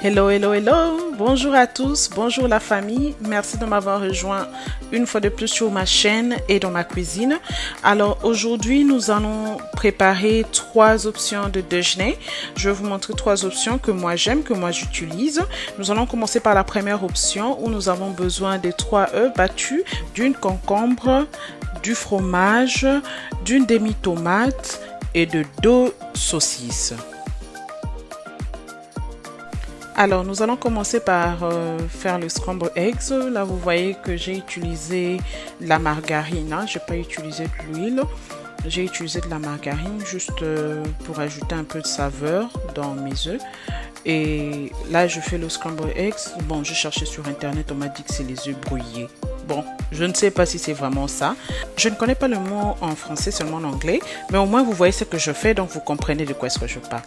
Hello, hello, hello! Bonjour à tous, bonjour la famille. Merci de m'avoir rejoint une fois de plus sur ma chaîne et dans ma cuisine. Alors aujourd'hui, nous allons préparer 3 options de déjeuner. Je vais vous montrer 3 options que moi j'aime, que moi j'utilise. Nous allons commencer par la première option où nous avons besoin de 3 œufs battus, d'une concombre, du fromage, d'une demi-tomate et de 2 saucisses. Alors, nous allons commencer par faire le scramble eggs. Là, vous voyez que j'ai utilisé de la margarine. Hein. Je n'ai pas utilisé de l'huile. J'ai utilisé de la margarine juste pour ajouter un peu de saveur dans mes œufs. Et là, je fais le scramble eggs. Bon, je cherchais sur Internet, on m'a dit que c'est les œufs brouillés. Bon, je ne sais pas si c'est vraiment ça. Je ne connais pas le mot en français, seulement en anglais. Mais au moins, vous voyez ce que je fais, donc vous comprenez de quoi est-ce que je parle.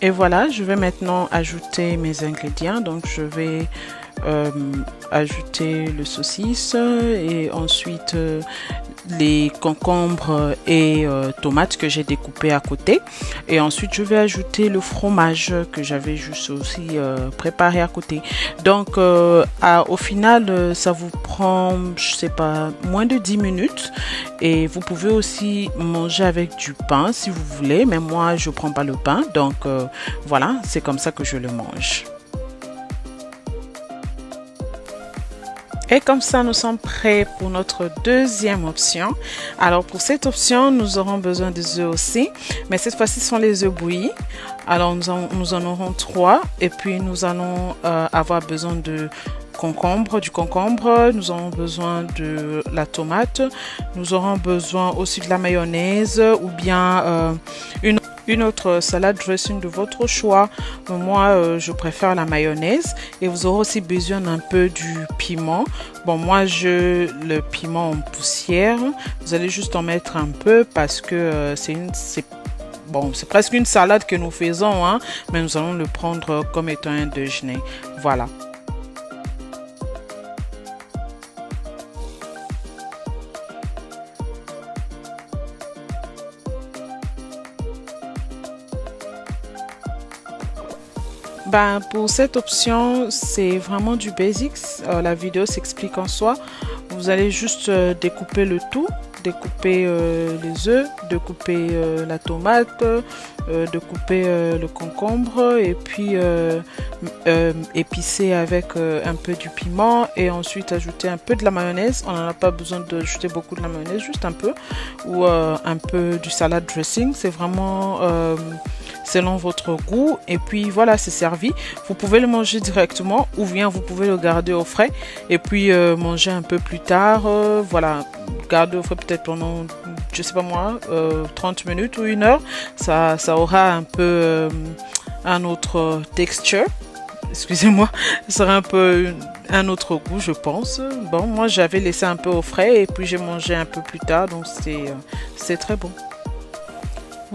Et voilà, je vais maintenant ajouter mes ingrédients. Donc, je vais ajouter le saucisse et ensuite les concombres et tomates que j'ai découpées à côté. Et ensuite, je vais ajouter le fromage que j'avais juste aussi préparé à côté. Donc, au final, ça vous prend, je sais pas, moins de 10 minutes. Et vous pouvez aussi manger avec du pain si vous voulez. Mais moi, je prends pas le pain. Donc, voilà, c'est comme ça que je le mange. Et comme ça, nous sommes prêts pour notre deuxième option. Alors, pour cette option, nous aurons besoin des œufs aussi. Mais cette fois-ci, ce sont les œufs bouillis. Alors, nous en aurons 3. Et puis, nous allons avoir besoin de du concombre. Nous aurons besoin de la tomate. Nous aurons besoin aussi de la mayonnaise ou bien une autre salade dressing de votre choix. Moi, je préfère la mayonnaise. Et vous aurez aussi besoin d'un peu du piment. Bon, moi, le piment en poussière. Vous allez juste en mettre un peu parce que c'est presque une salade que nous faisons, hein, mais nous allons le prendre comme étant un déjeuner. Voilà. Pour cette option, c'est vraiment du basics. La vidéo s'explique en soi. Vous allez juste découper le tout, découper les œufs, découper la tomate, découper le concombre et puis épicer avec un peu du piment et ensuite ajouter un peu de la mayonnaise. On n'en a pas besoin d'ajouter beaucoup de la mayonnaise, juste un peu, ou un peu du salad dressing. C'est vraiment selon votre goût et puis voilà, c'est servi. Vous pouvez le manger directement ou bien vous pouvez le garder au frais et puis manger un peu plus tard. Voilà, garder au frais peut-être pendant, je sais pas moi, 30 minutes ou 1 heure. Ça aura un peu un autre texture. Excusez-moi, ça sera un peu un autre goût, je pense. Bon, moi j'avais laissé un peu au frais et puis j'ai mangé un peu plus tard, donc c'est très bon.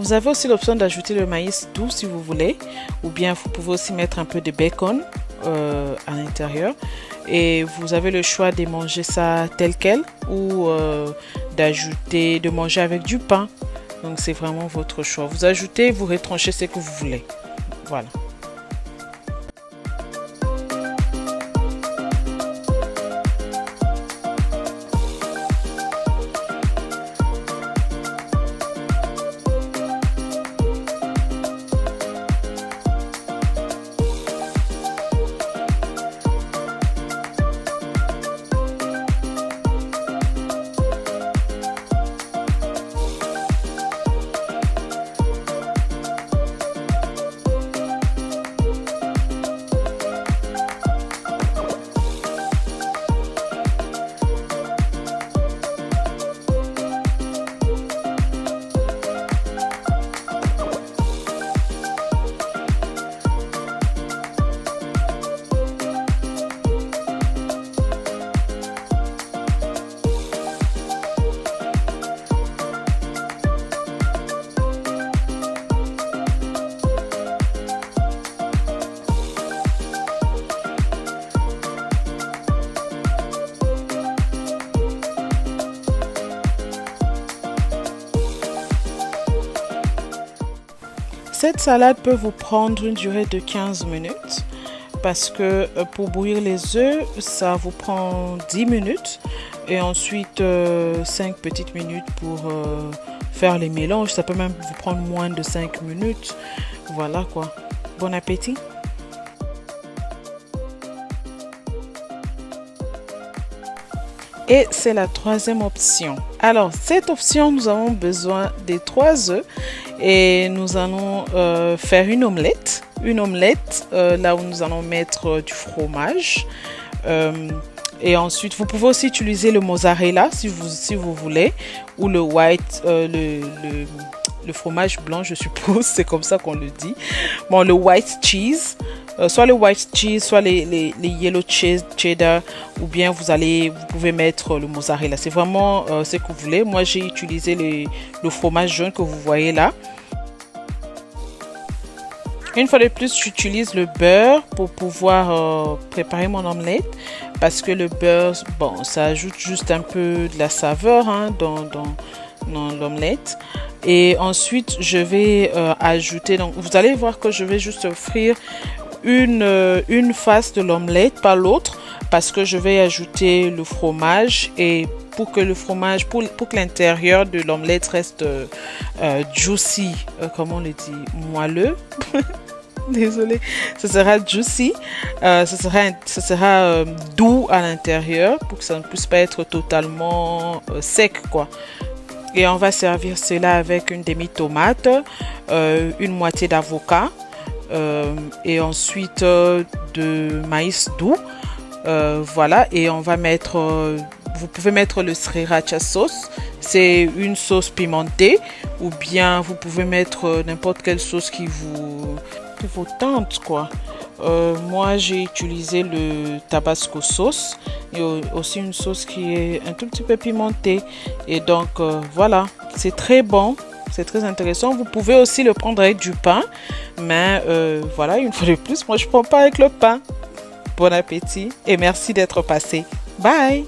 Vous avez aussi l'option d'ajouter le maïs doux si vous voulez, ou bien vous pouvez aussi mettre un peu de bacon à l'intérieur. Et vous avez le choix de manger ça tel quel ou de manger avec du pain. Donc c'est vraiment votre choix. Vous ajoutez, vous retranchez ce que vous voulez. Voilà. cette salade peut vous prendre une durée de 15 minutes parce que pour bouillir les œufs, ça vous prend 10 minutes et ensuite 5 petites minutes pour faire les mélanges. Ça peut même vous prendre moins de 5 minutes. Voilà quoi. Bon appétit! Et c'est la troisième option. Alors, cette option, nous avons besoin des 3 œufs et nous allons faire une omelette. Une omelette, là où nous allons mettre du fromage. Et ensuite, vous pouvez aussi utiliser le mozzarella si vous voulez, ou le white, le fromage blanc, je suppose, c'est comme ça qu'on le dit. Bon, le white cheese. Soit le white cheese, soit les yellow cheddar, ou bien vous pouvez mettre le mozzarella. C'est vraiment ce que vous voulez. Moi, j'ai utilisé le fromage jaune que vous voyez là. Une fois de plus, j'utilise le beurre pour pouvoir préparer mon omelette. Parce que le beurre, bon, ça ajoute juste un peu de la saveur hein, dans l'omelette. Et ensuite, je vais ajouter, donc vous allez voir que je vais juste frire une face de l'omelette, pas l'autre, parce que je vais ajouter le fromage et pour que le fromage, pour que l'intérieur de l'omelette reste juicy, comment on le dit, moelleux. Désolée, ce sera juicy, ce sera doux à l'intérieur pour que ça ne puisse pas être totalement sec quoi. Et on va servir cela avec une demi-tomate, une moitié d'avocat. Et ensuite de maïs doux, voilà, et on va mettre vous pouvez mettre le sriracha sauce, c'est une sauce pimentée, ou bien vous pouvez mettre n'importe quelle sauce qui vous tente quoi. Moi j'ai utilisé le tabasco sauce et aussi une sauce qui est un tout petit peu pimentée, et donc voilà, c'est très bon. C'est très intéressant. Vous pouvez aussi le prendre avec du pain. Mais voilà, une fois de plus, moi je ne prends pas avec le pain. Bon appétit et merci d'être passé. Bye!